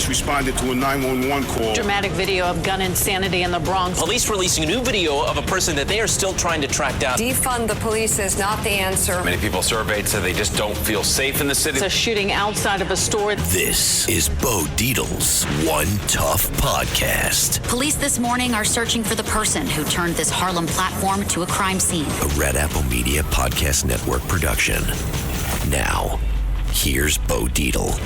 police responded to a 911 call. Dramatic video of gun insanity in the Bronx. Police releasing a new video of a person that they are still trying to track down. Defund the police is not the answer. Many people surveyed said they just don't feel safe in the city. It's a shooting outside of a store. This is Bo Dietl's One Tough Podcast. Police this morning are searching for the person who turned this Harlem platform to a crime scene. A Red Apple Media Podcast Network production. Now, here's Bo Dietl.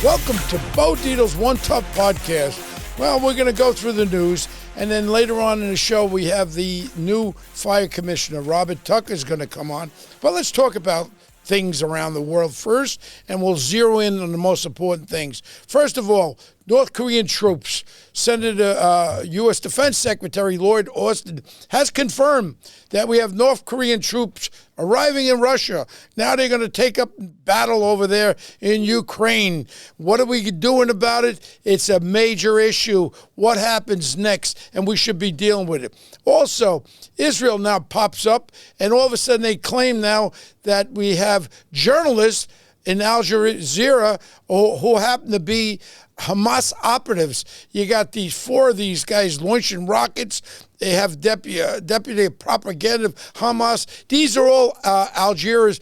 Welcome to Bo Dietl's One Tough Podcast. Well, we're going to go through the news, and then later on in the show, we have the new fire commissioner, Robert Tucker, is going to come on. But let's talk about things around the world first, and we'll zero in on the most important things. First of all, North Korean troops. Senator, U.S. Defense Secretary Lloyd Austin has confirmed that we have North Korean troops arriving in Russia. Now they're going to take up battle over there in Ukraine. What are we doing about it? It's a major issue. What happens next? And we should be dealing with it. Also, Israel now pops up, and all of a sudden they claim now that we have journalists in Al Jazeera who happen to be Hamas operatives. You got four of these guys launching rockets. They have deputy propaganda of Hamas. These are all Algiers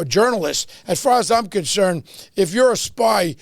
journalists. As far as I'm concerned, if you're a spy,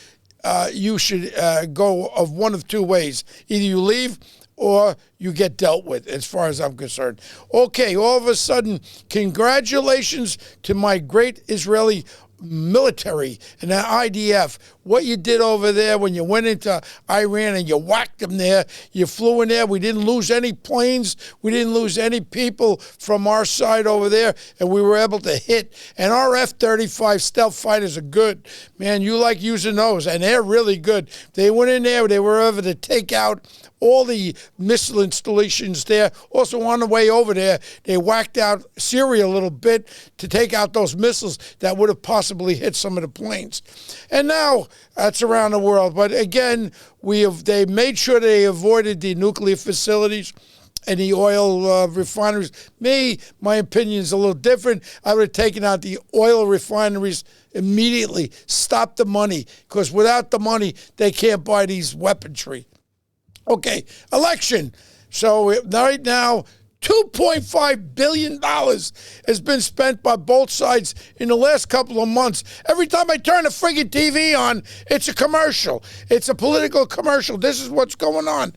you should go of one of two ways. Either you leave or you get dealt with, as far as I'm concerned. Okay, all of a sudden, congratulations to my great Israeli military and the IDF. What you did over there when you went into Iran and you whacked them there, you flew in there. We didn't lose any planes. We didn't lose any people from our side over there, and we were able to hit. And our F-35 stealth fighters are good. Man, you like using those, and they're really good. They went in there. They were able to take out all the missile installations there. Also, on the way over there, they whacked out Syria a little bit to take out those missiles that would have possibly hit some of the planes. And now, that's around the world. But again, they made sure they avoided the nuclear facilities and the oil refineries. My opinion is a little different. I would have taken out the oil refineries immediately. Stop the money, because without the money, they can't buy these weaponry. Okay, election. So right now, $2.5 billion has been spent by both sides in the last couple of months. Every time I turn the friggin' TV on, it's a commercial. It's a political commercial. This is what's going on.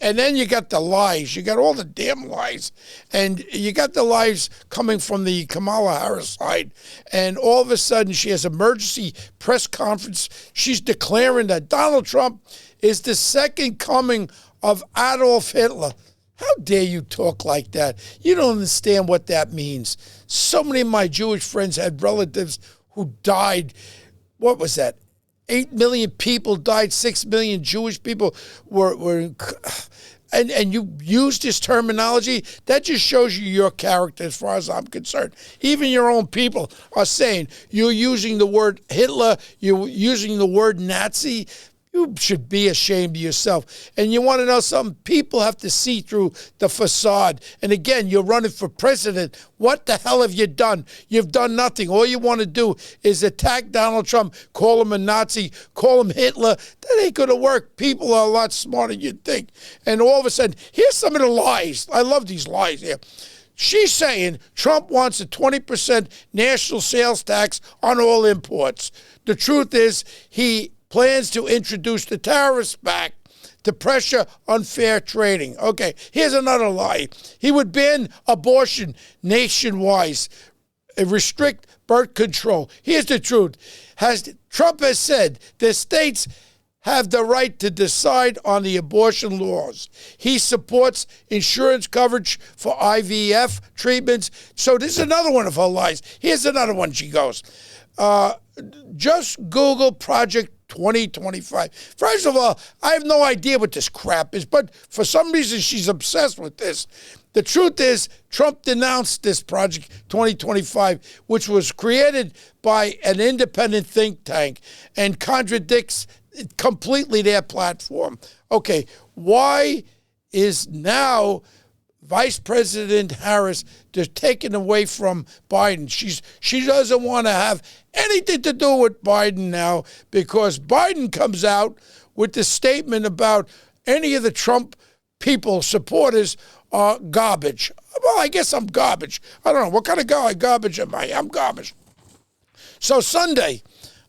And then you got the lies. You got all the damn lies. And you got the lies coming from the Kamala Harris side. And all of a sudden, she has an emergency press conference. She's declaring that Donald Trump is the second coming of Adolf Hitler. How dare you talk like that? You don't understand what that means. So many of my Jewish friends had relatives who died. What was that? 8 million people died. 6 million Jewish people were and you use this terminology. That just shows you your character as far as I'm concerned. Even your own people are saying you're using the word Hitler, you're using the word Nazi. You should be ashamed of yourself. And you want to know something? People have to see through the facade. And again, you're running for president. What the hell have you done? You've done nothing. All you want to do is attack Donald Trump, call him a Nazi, call him Hitler. That ain't going to work. People are a lot smarter than you'd think. And all of a sudden, here's some of the lies. I love these lies here. She's saying Trump wants a 20% national sales tax on all imports. The truth is, he plans to introduce the tariffs back to pressure unfair trading. Okay, here's another lie. He would ban abortion nationwide, restrict birth control. Here's the truth. Trump has said the states have the right to decide on the abortion laws. He supports insurance coverage for IVF treatments. So this is another one of her lies. Here's another one. She goes, just Google Project 2025. First of all, I have no idea what this crap is, but for some reason she's obsessed with this. The truth is, Trump denounced this Project 2025, which was created by an independent think tank and contradicts completely their platform. Okay, why is now Vice President Harris to take it away from Biden. She doesn't want to have anything to do with Biden now because Biden comes out with the statement about any of the Trump people, supporters, are garbage. Well, I guess I'm garbage. I don't know. What kind of garbage am I? I'm garbage. So Sunday,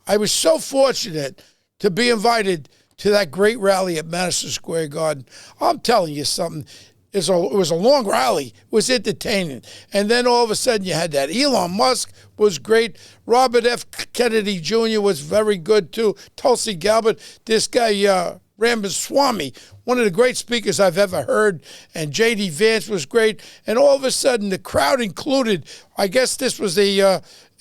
I was so fortunate to be invited to that great rally at Madison Square Garden. I'm telling you something. It was a long rally. It was entertaining. And then all of a sudden you had that. Elon Musk was great. Robert F. Kennedy Jr. was very good too. Tulsi Gabbard. This guy, Ramaswamy, one of the great speakers I've ever heard. And J.D. Vance was great. And all of a sudden the crowd included, I guess this was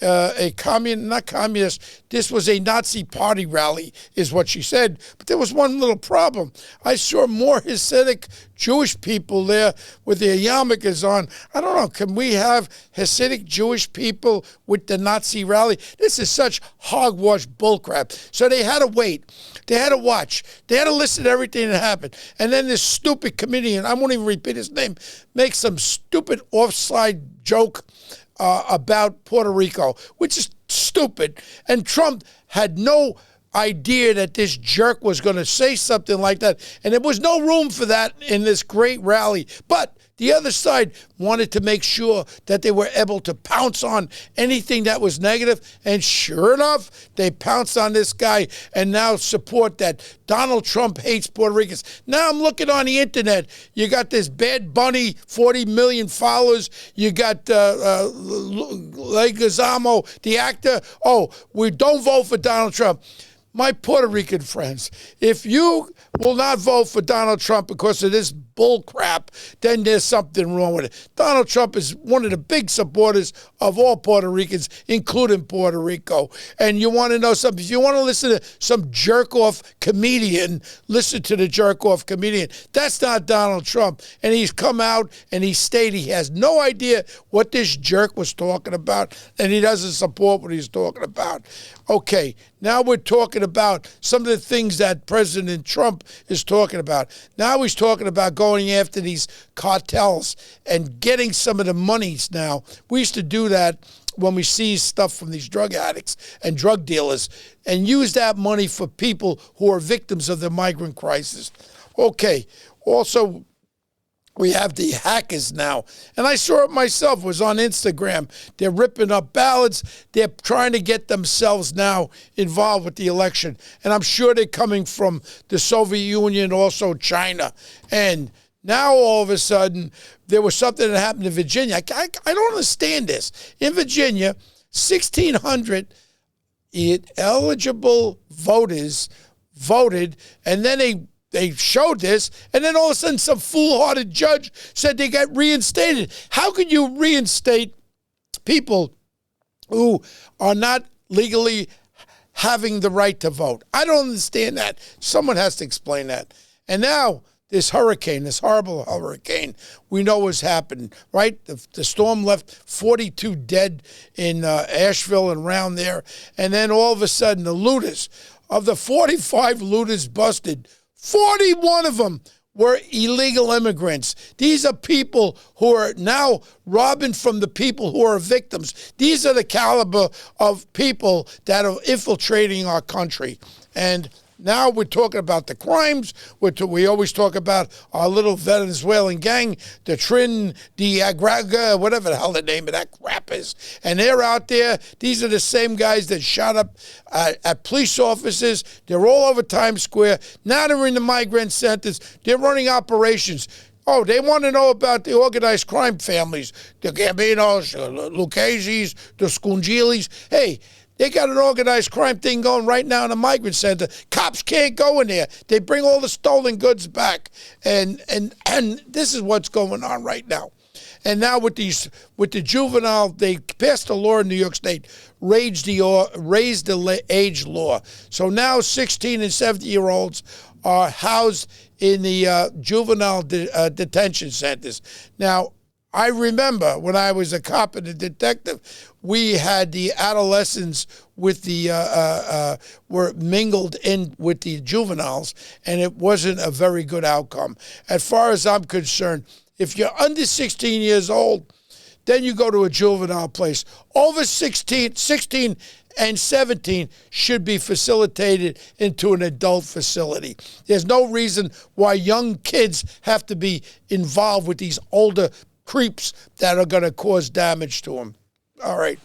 not communist, this was a Nazi party rally, is what she said. But there was one little problem. I saw more Hasidic Jewish people there with their yarmulkes on. I don't know, can we have Hasidic Jewish people with the Nazi rally? This is such hogwash bullcrap. So they had to wait. They had to watch. They had to listen to everything that happened. And then this stupid comedian, I won't even repeat his name, makes some stupid offside joke about Puerto Rico, which is stupid. And Trump had no idea that this jerk was going to say something like that. And there was no room for that in this great rally. But the other side wanted to make sure that they were able to pounce on anything that was negative. And sure enough, they pounced on this guy and now support that Donald Trump hates Puerto Ricans. Now I'm looking on the internet. You got this Bad Bunny, 40 million followers. You got Leguizamo, the actor. Oh, we don't vote for Donald Trump. My Puerto Rican friends, if you will not vote for Donald Trump because of this bull crap, then there's something wrong with it. Donald Trump is one of the big supporters of all Puerto Ricans, including Puerto Rico. And you want to know something? If you want to listen to some jerk-off comedian, listen to the jerk-off comedian. That's not Donald Trump. And he's come out and he stated he has no idea what this jerk was talking about, and he doesn't support what he's talking about. Okay, now we're talking about some of the things that President Trump is talking about. Now he's talking about going after these cartels and getting some of the monies now. We used to do that when we seized stuff from these drug addicts and drug dealers and use that money for people who are victims of the migrant crisis. Okay, also, we have the hackers now. And I saw it myself. It was on Instagram. They're ripping up ballots. They're trying to get themselves now involved with the election. And I'm sure they're coming from the Soviet Union, also China. And now all of a sudden, there was something that happened in Virginia. I don't understand this. In Virginia, 1,600 eligible voters voted, and then they showed this, and then all of a sudden some foolhardy judge said they got reinstated. How can you reinstate people who are not legally having the right to vote? I don't understand that. Someone has to explain that. And now this hurricane, this horrible hurricane, we know what's happened, right? The storm left 42 dead in Asheville and around there. And then all of a sudden the looters, of the 45 looters busted, 41 of them were illegal immigrants. These are people who are now robbing from the people who are victims. These are the caliber of people that are infiltrating our country. And now we're talking about the crimes. We always talk about our little Venezuelan gang, the Trin, the Agraga, whatever the hell the name of that crap is. And they're out there. These are the same guys that shot up at police officers. They're all over Times Square. Now they're in the migrant centers. They're running operations. Oh, they want to know about the organized crime families, the Gambinos, the Lucchese's, the Scungilis. Hey, they got an organized crime thing going right now in a migrant center. Cops can't go in there. They bring all the stolen goods back. And this is what's going on right now. And now with the juvenile, they passed a law in New York State, raised the age law. So now 16 and 17-year-olds are housed in the juvenile detention centers. Now, I remember when I was a cop and a detective, we had the adolescents with were mingled in with the juveniles, and it wasn't a very good outcome. As far as I'm concerned, If you're under 16 years old, then you go to a juvenile place. Over 16 and 17 should be facilitated into an adult facility. There's no reason why young kids have to be involved with these older creeps that are going to cause damage to them. All right.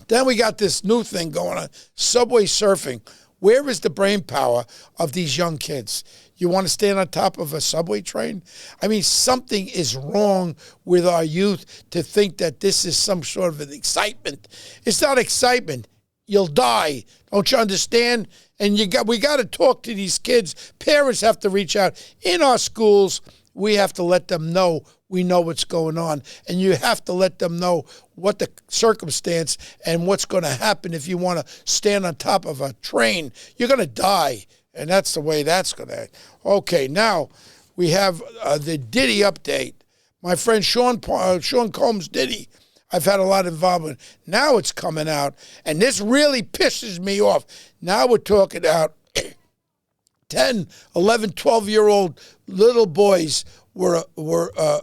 Then we got this new thing going on, subway surfing. Where is the brain power of these young kids? You want to stand on top of a subway train? I mean, something is wrong with our youth to think that this is some sort of an excitement. It's not excitement. You'll die. Don't you understand? And we got to talk to these kids. Parents have to reach out. In our schools, we have to let them know we know what's going on. And you have to let them know what the circumstance and what's going to happen if you want to stand on top of a train. You're going to die. And that's the way that's going to act. Okay, now we have the Diddy update. My friend Sean Combs Diddy, I've had a lot of involvement. Now it's coming out, and this really pisses me off. Now we're talking about 10, 11, 12-year-old little boys were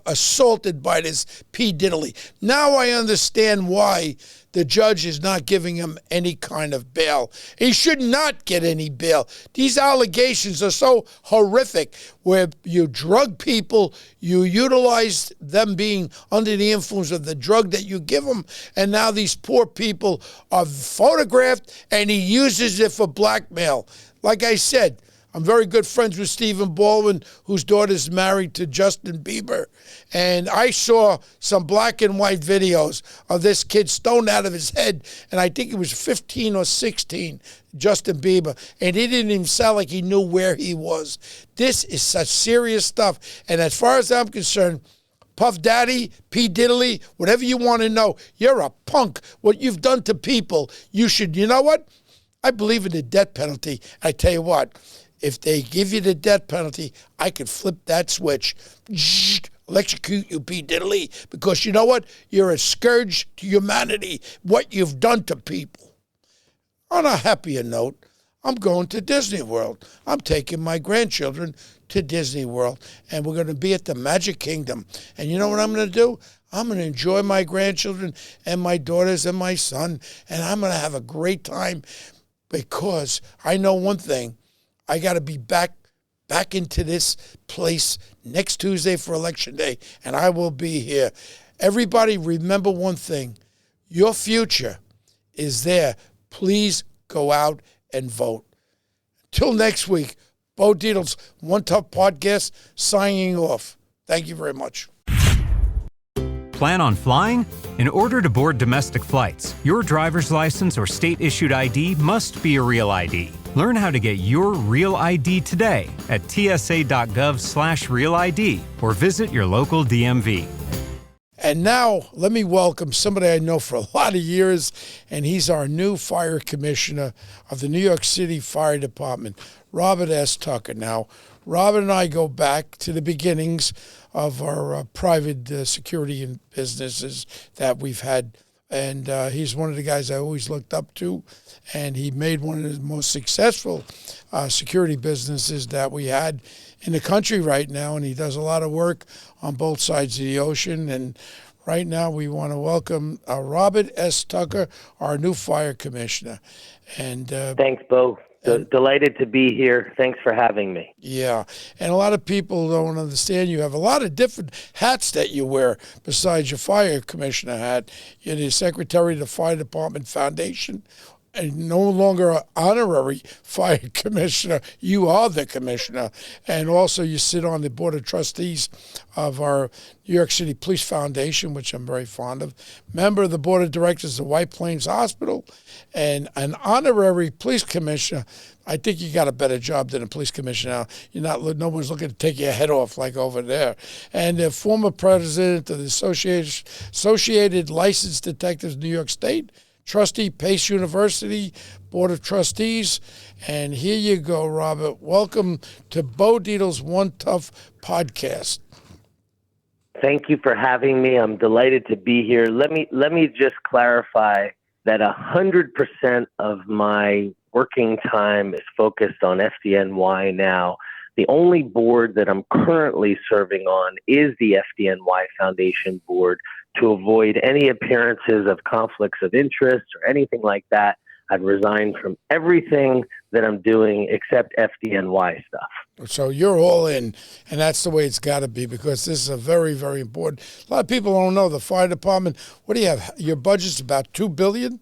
assaulted by this P. Diddy. Now I understand why the judge is not giving him any kind of bail. He should not get any bail. These allegations are so horrific, where you drug people, you utilize them being under the influence of the drug that you give them, and now these poor people are photographed, and he uses it for blackmail. Like I said, I'm very good friends with Stephen Baldwin, whose daughter's married to Justin Bieber. And I saw some black and white videos of this kid stoned out of his head. And I think he was 15 or 16, Justin Bieber. And he didn't even sound like he knew where he was. This is such serious stuff. And as far as I'm concerned, Puff Daddy, P. Diddy, whatever you want to know, you're a punk. What you've done to people, you know what? I believe in the death penalty. I tell you what. If they give you the death penalty, I could flip that switch, electrocute you, P. Diddy, because you know what? You're a scourge to humanity, what you've done to people. On a happier note, I'm going to Disney World. I'm taking my grandchildren to Disney World, and we're going to be at the Magic Kingdom. And you know what I'm going to do? I'm going to enjoy my grandchildren and my daughters and my son, and I'm going to have a great time, because I know one thing. I got to be back into this place next Tuesday for Election Day, and I will be here. Everybody remember one thing. Your future is there. Please go out and vote. Till next week, Bo Dietl's One Tough Podcast signing off. Thank you very much. Plan on flying? In order to board domestic flights, your driver's license or state-issued ID must be a real ID. Learn how to get your real ID today at tsa.gov/real ID or visit your local DMV. And now, let me welcome somebody I know for a lot of years, and he's our new fire commissioner of the New York City Fire Department, Robert S. Tucker. Now, Robert and I go back to the beginnings of our private security and businesses that we've had. And he's one of the guys I always looked up to. And he made one of the most successful security businesses that we had in the country right now. And he does a lot of work on both sides of the ocean. And right now we want to welcome Robert S. Tucker, our new fire commissioner. And thanks, Bo. Delighted to be here. Thanks for having me. Yeah. And a lot of people don't understand you have a lot of different hats that you wear besides your fire commissioner hat. You're the secretary of the Fire Department Foundation, and no longer an honorary fire commissioner. You are the commissioner. And also you sit on the board of trustees of our New York City Police Foundation, which I'm very fond of. Member of the board of directors of White Plains Hospital, and an honorary police commissioner. I think you got a better job than a police commissioner now. No one's looking to take your head off like over there. And the former president of the Associated Licensed Detectives New York State, trustee, Pace University, Board of Trustees. And here you go, Robert. Welcome to Bo Dietl's One Tough Podcast. Thank you for having me. I'm delighted to be here. Let me just clarify that 100% of my working time is focused on FDNY now. The only board that I'm currently serving on is the FDNY Foundation board to avoid any appearances of conflicts of interest or anything like that. I've resigned from everything that I'm doing except FDNY stuff. So you're all in, and that's the way it's got to be, because this is a very, very important. A lot of people don't know the fire department. What do you have? Your budget's about $2 billion?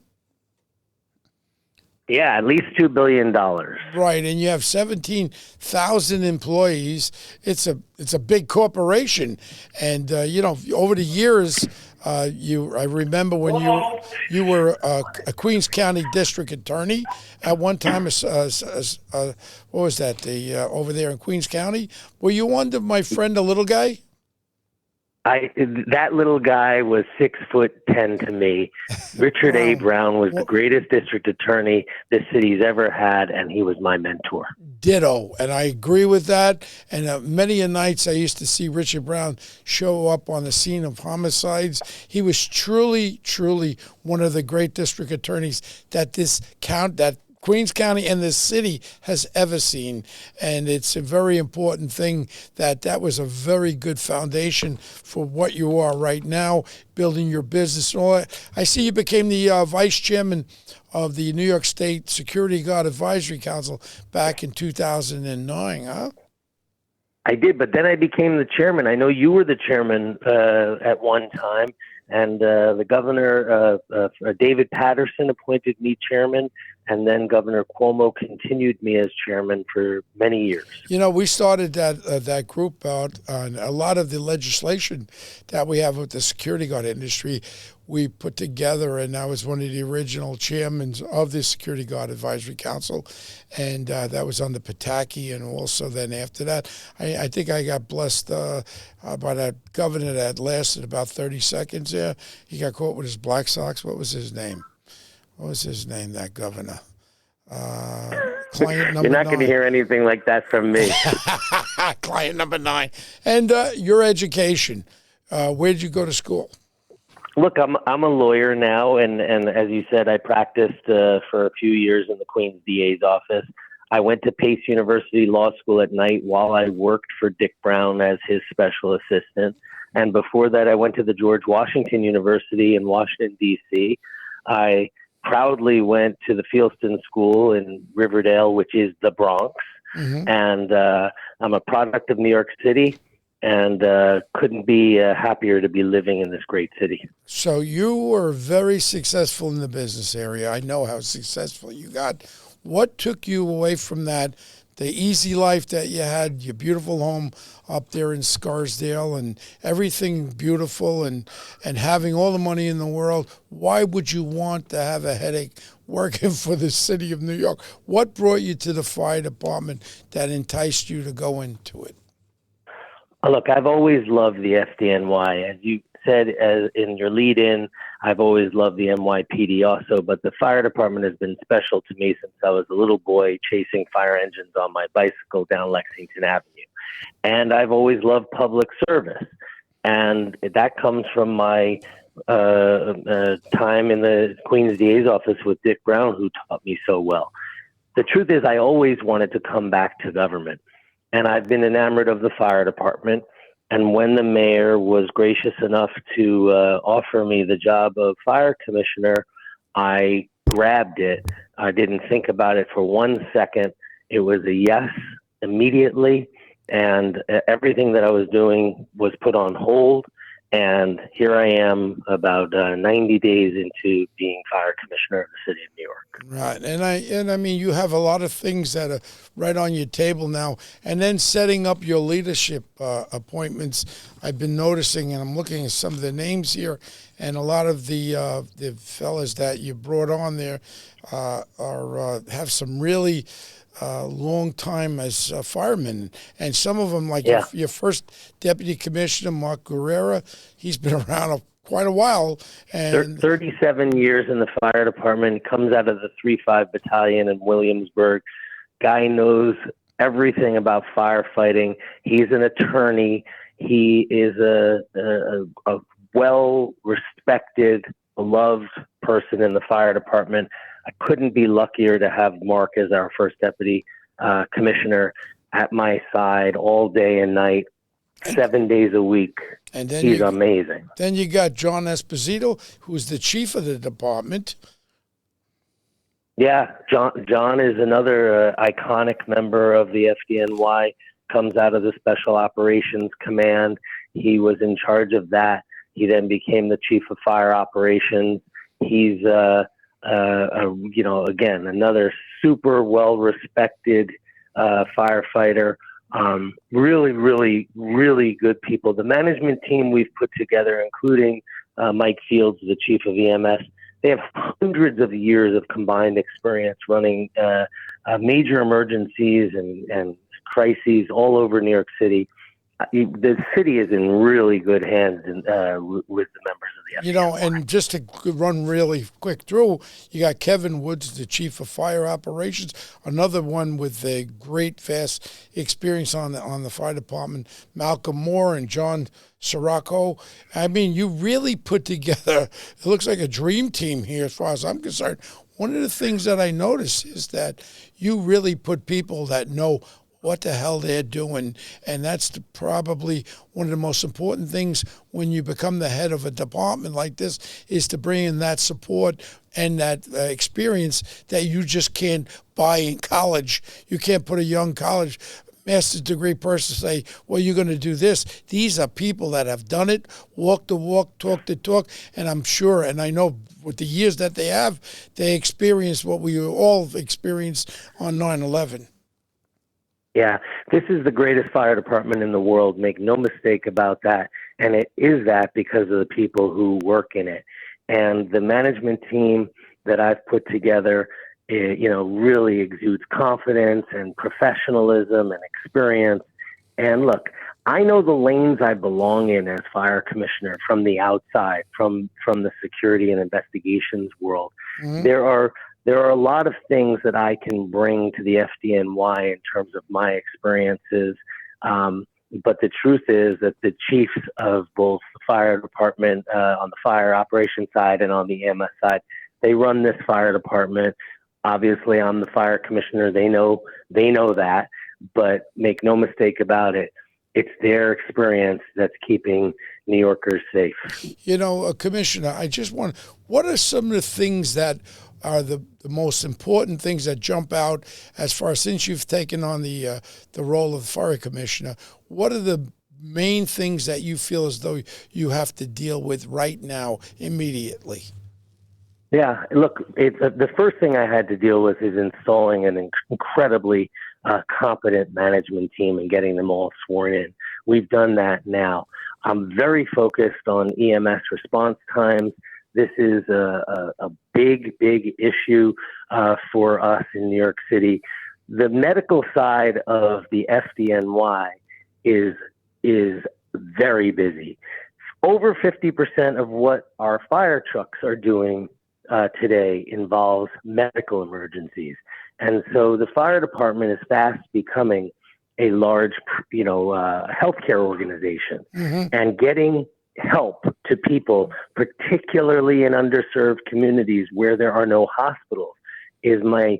Yeah, at least $2 billion. Right, and you have 17,000 employees. It's a big corporation, and over the years, I remember when you were a Queens County District Attorney at one time. What was that? Over there in Queens County. Were you under my friend, the little guy? That little guy was 6'10" to me. Richard A. Brown was the greatest district attorney this city's ever had, and he was my mentor. Ditto, and I agree with that. And many a nights I used to see Richard Brown show up on the scene of homicides. He was truly, truly one of the great district attorneys that Queens County and this city has ever seen, and it's a very important thing that was a very good foundation for what you are right now, building your business and all that. I see you became the vice chairman of the New York State Security Guard Advisory Council back in 2009, huh? I did, but then I became the chairman. I know you were the chairman at one time, and the governor, David Patterson, appointed me chairman, and then Governor Cuomo continued me as chairman for many years. We started that group out on a lot of the legislation that we have with the security guard industry. We put together, and I was one of the original chairmen of the Security Guard Advisory Council, and that was under Pataki, and also then after that, I think I got blessed by that governor that lasted about 30 seconds there. He got caught with his Black Sox. What was his name? That governor? Client number 9. You're not going to hear anything like that from me. Client number 9. And your education, where did you go to school? Look, I'm a lawyer now, and as you said, I practiced for a few years in the Queens DA's office. I went to Pace University Law School at night while I worked for Dick Brown as his special assistant. And before that, I went to the George Washington University in Washington, D.C. I proudly went to the Fieldston School in Riverdale, which is the Bronx. Mm-hmm. And I'm a product of New York City, and couldn't be happier to be living in this great city. So you were very successful in the business area. I know how successful you got. What took you away from that, the easy life that you had, your beautiful home up there in Scarsdale and everything beautiful and having all the money in the world? Why would you want to have a headache working for the city of New York? What brought you to the fire department that enticed you to go into it? Look, I've always loved the FDNY. As you said in your lead-in, I've always loved the NYPD also, but the fire department has been special to me since I was a little boy chasing fire engines on my bicycle down Lexington Avenue. And I've always loved public service. And that comes from my time in the Queens DA's office with Dick Brown, who taught me so well. The truth is, I always wanted to come back to government. And I've been enamored of the fire department. And when the mayor was gracious enough to offer me the job of fire commissioner, I grabbed it. I didn't think about it for 1 second. It was a yes immediately. And everything that I was doing was put on hold. And here I am about 90 days into being fire commissioner of the city of New York. Right. And I mean, you have a lot of things that are right on your table now. And then setting up your leadership appointments, I've been noticing, and I'm looking at some of the names here, and a lot of the fellas that you brought on there have some really long time as firemen, and some of them, like your first deputy commissioner, Mark Guerrera, he's been around quite a while. And 37 years in the fire department, comes out of the 3-5 battalion in Williamsburg. Guy knows everything about firefighting. He's an attorney. He is a well-respected, beloved person in the fire department. I couldn't be luckier to have Mark as our first deputy commissioner. at my side all day and night, 7 days a week. And then he's amazing. Then you got John Esposito, who's the chief of the department. Yeah, John is another iconic member of the FDNY, comes out of the Special Operations Command. He was in charge of that. He then became the chief of fire operations. He's, again, another super well-respected firefighter. Really, really, really good people. The management team we've put together, including Mike Fields, the chief of EMS, they have hundreds of years of combined experience running major emergencies and crises all over New York City. The city is in really good hands with the members of the FDNY. And just to run really quick through, you got Kevin Woods, the chief of fire operations, another one with a great, vast experience on the fire department, Malcolm Moore and John Sirocco. I mean, you really put together, it looks like a dream team here as far as I'm concerned. One of the things that I notice is that you really put people that know what the hell they're doing, and that's probably one of the most important things when you become the head of a department like this, is to bring in that support and that experience that you just can't buy in college. You can't put a young college master's degree person say, well, you're going to do this. These are people that have done it, walk the walk, talk the talk, and I'm sure, and I know with the years that they have, they experienced what we all experienced on 9/11. Yeah, this is the greatest fire department in the world. Make no mistake about that. And it is that because of the people who work in it. And the management team that I've put together, really exudes confidence and professionalism and experience. And look, I know the lanes I belong in as fire commissioner from the outside, from the security and investigations world. Mm-hmm. There are a lot of things that I can bring to the FDNY in terms of my experiences. But the truth is that the chiefs of both the fire department on the fire operations side and on the EMS side, they run this fire department. Obviously, I'm the fire commissioner. They know that. But make no mistake about it, it's their experience that's keeping New Yorkers safe. Commissioner, I just what are some of the things that are the most important things that jump out as far as since you've taken on the role of fire commissioner? What are the main things that you feel as though you have to deal with right now, immediately? Yeah, look, the first thing I had to deal with is installing an incredibly competent management team and getting them all sworn in. We've done that now. I'm very focused on EMS response times. This is a big issue for us in New York City. The medical side of the FDNY is very busy. Over 50% of what our fire trucks are doing today involves medical emergencies. And so the fire department is fast becoming a large, healthcare organization. Mm-hmm. And getting help to people, particularly in underserved communities where there are no hospitals, is my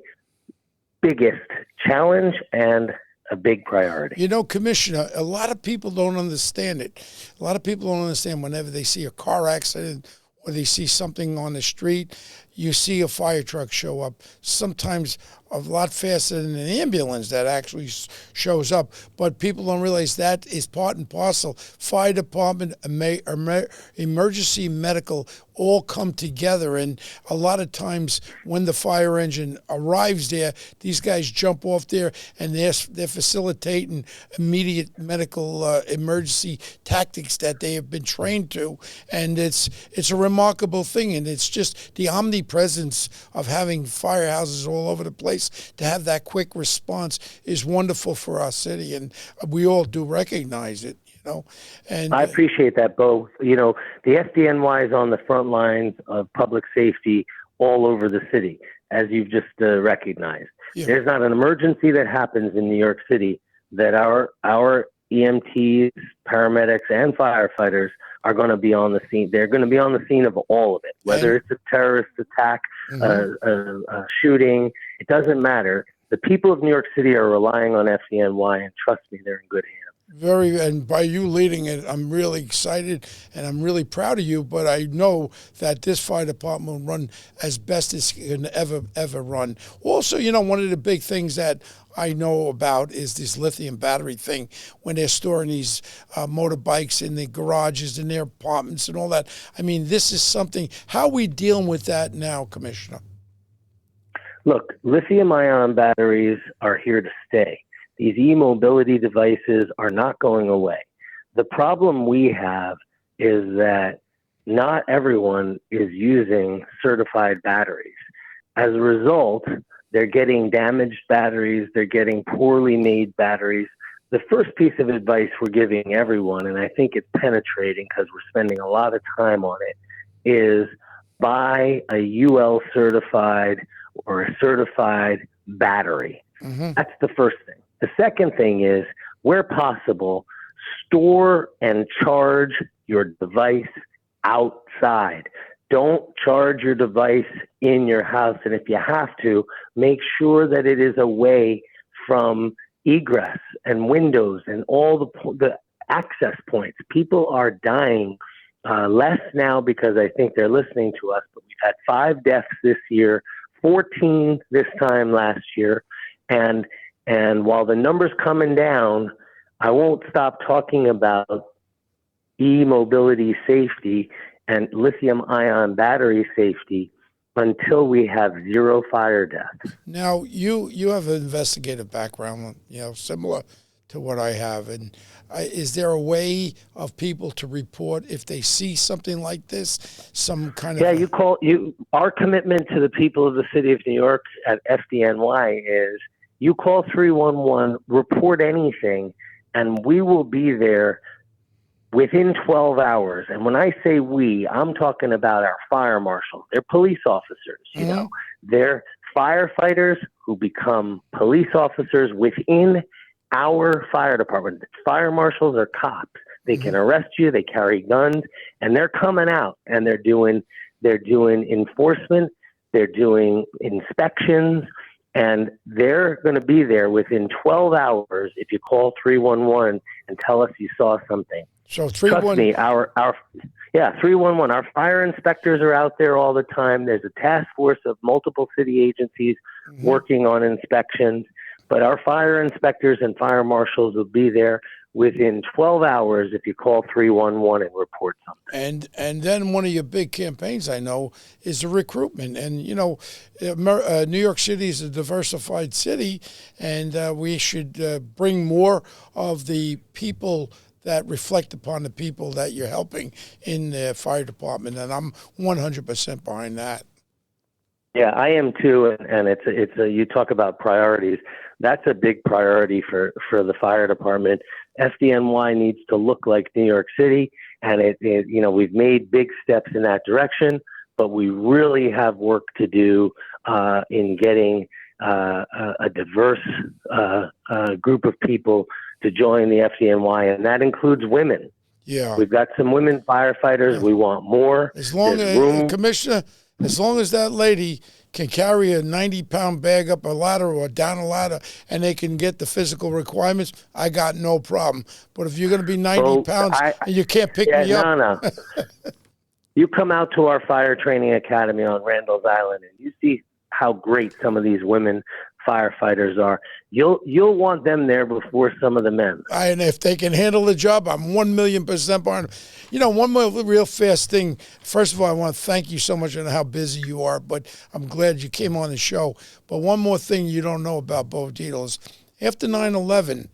biggest challenge and a big priority. Commissioner, a lot of people don't understand it. A lot of people don't understand whenever they see a car accident or they see something on the street, you see a fire truck show up, sometimes a lot faster than an ambulance that actually shows up. But people don't realize that is part and parcel. Fire department, emergency medical, all come together. And a lot of times when the fire engine arrives there, these guys jump off there and they're facilitating immediate medical emergency tactics that they have been trained to. And it's a remarkable thing. And it's just the omnipresence of having firehouses all over the place. To have that quick response is wonderful for our city, and we all do recognize it, And I appreciate that, Bo. The FDNY is on the front lines of public safety all over the city, as you've just recognized. Yeah. There's not an emergency that happens in New York City that our EMTs, paramedics, and firefighters are going to be on the scene. They're going to be on the scene of all of it, whether it's a terrorist attack, a shooting. It doesn't matter. The people of New York City are relying on FDNY, and trust me, they're in good hands. And by you leading it, I'm really excited and I'm really proud of you, but I know that this fire department will run as best as it can ever run. Also, one of the big things that I know about is this lithium battery thing when they're storing these motorbikes in the garages in their apartments and all that. I mean, this is something, how are we dealing with that now, Commissioner? Look, lithium-ion batteries are here to stay. These e-mobility devices are not going away. The problem we have is that not everyone is using certified batteries. As a result, they're getting damaged batteries, they're getting poorly made batteries. The first piece of advice we're giving everyone, and I think it's penetrating because we're spending a lot of time on it, is buy a UL certified or a certified battery. Mm-hmm. That's the first thing. The second thing is, where possible, store and charge your device outside. Don't charge your device in your house. And if you have to, make sure that it is away from egress and windows and all the access points. People are dying less now because I think they're listening to us, but we've had 5 deaths this year, 14 this time last year. And while the number's coming down, I won't stop talking about e-mobility safety and lithium-ion battery safety until we have 0 fire deaths. Now, you have an investigative background, similar to what I have. And is there a way of people to report if they see something like this? Some kind of... Yeah, our commitment to the people of the city of New York at FDNY is you call 311, report anything, and we will be there within 12 hours. And when I say we, I'm talking about our fire marshals. They're police officers, They're firefighters who become police officers within our fire department. Fire marshals are cops. They can arrest you, they carry guns, and they're coming out and they're doing enforcement, they're doing inspections, and they're going to be there within 12 hours if you call 311 and tell us you saw something. So Trust me, 311. Our fire inspectors are out there all the time. There's a task force of multiple city agencies working on inspections, but our fire inspectors and fire marshals will be there within 12 hours if you call 311 and report something. And then one of your big campaigns, I know, is the recruitment. And, New York City is a diversified city, and we should bring more of the people that reflect upon the people that you're helping in the fire department. And I'm 100% behind that. Yeah, I am too. And you talk about priorities. That's a big priority for the fire department. FDNY needs to look like New York City, and we've made big steps in that direction, but we really have work to do in getting a diverse group of people to join the FDNY, and that includes women. Yeah, we've got some women firefighters. We want more. Commissioner, as long as that lady can carry a 90-pound bag up a ladder or down a ladder and they can get the physical requirements, I got no problem. But if you're going to be 90 pounds and you can't pick me up. No. You come out to our fire training academy on Randall's Island and you see how great some of these women firefighters are. You'll want them there before some of the men. And if they can handle the job, I'm 1,000,000% behind them. One more real fast thing. First of all, I want to thank you so much on how busy you are, but I'm glad you came on the show. But one more thing you don't know about Bo Dietl is after 9/11,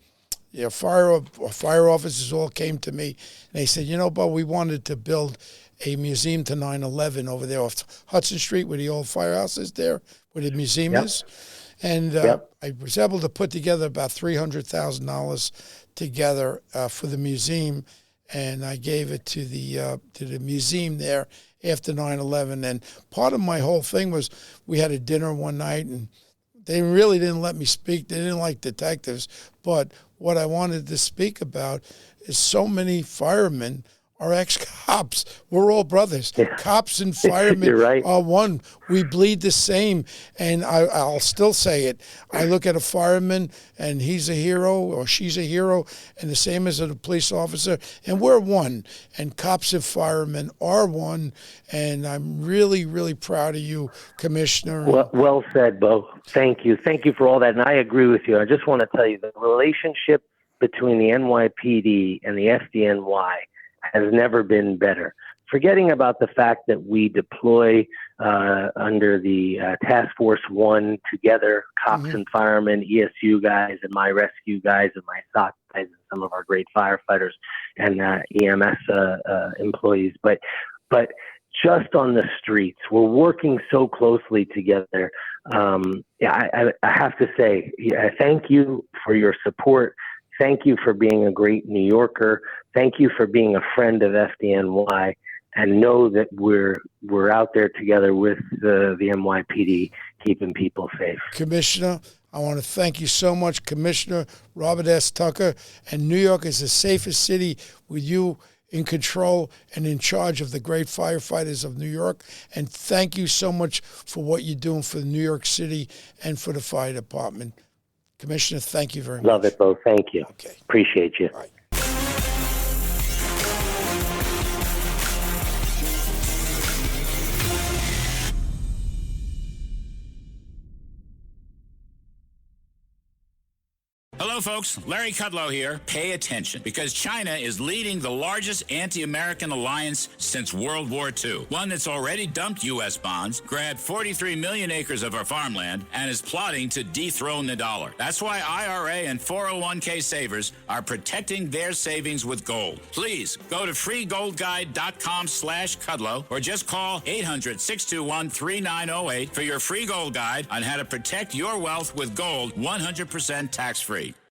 fire officers all came to me and they said, Bo, we wanted to build a museum to 9/11 over there off Hudson Street where the old firehouse is there, where the museum is. And I was able to put together about $300,000 together for the museum, and I gave it to the museum there after 9/11. And part of my whole thing was we had a dinner one night, and they really didn't let me speak. They didn't like detectives. But what I wanted to speak about is so many firemen are ex-cops. We're all brothers. Cops and firemen You're right. are one. We bleed the same. And I'll still say it. I look at a fireman, and he's a hero or she's a hero, and the same as a police officer. And we're one. And cops and firemen are one. And I'm really, really proud of you, Commissioner. Well said, Bo. Thank you. Thank you for all that. And I agree with you. I just want to tell you the relationship between the NYPD and the FDNY has never been better. Forgetting about the fact that we deploy under the Task Force 1 together, cops and firemen, ESU guys and my rescue guys and my SOC guys and some of our great firefighters and EMS employees. But just on the streets, we're working so closely together. I have to say, thank you for your support. Thank you for being a great New Yorker. Thank you for being a friend of FDNY, and know that we're out there together with the NYPD, keeping people safe. Commissioner, I want to thank you so much, Commissioner Robert S. Tucker. And New York is the safest city with you in control and in charge of the great firefighters of New York. And thank you so much for what you're doing for New York City and for the fire department. Commissioner, thank you very much. Love it, Bo. Thank you. Okay. Appreciate you. All right. Hello, folks. Larry Kudlow here. Pay attention, because China is leading the largest anti-American alliance since World War II. One that's already dumped U.S. bonds, grabbed 43 million acres of our farmland, and is plotting to dethrone the dollar. That's why IRA and 401k savers are protecting their savings with gold. Please go to freegoldguide.com/Kudlow or just call 800-621-3908 for your free gold guide on how to protect your wealth with gold 100% tax-free.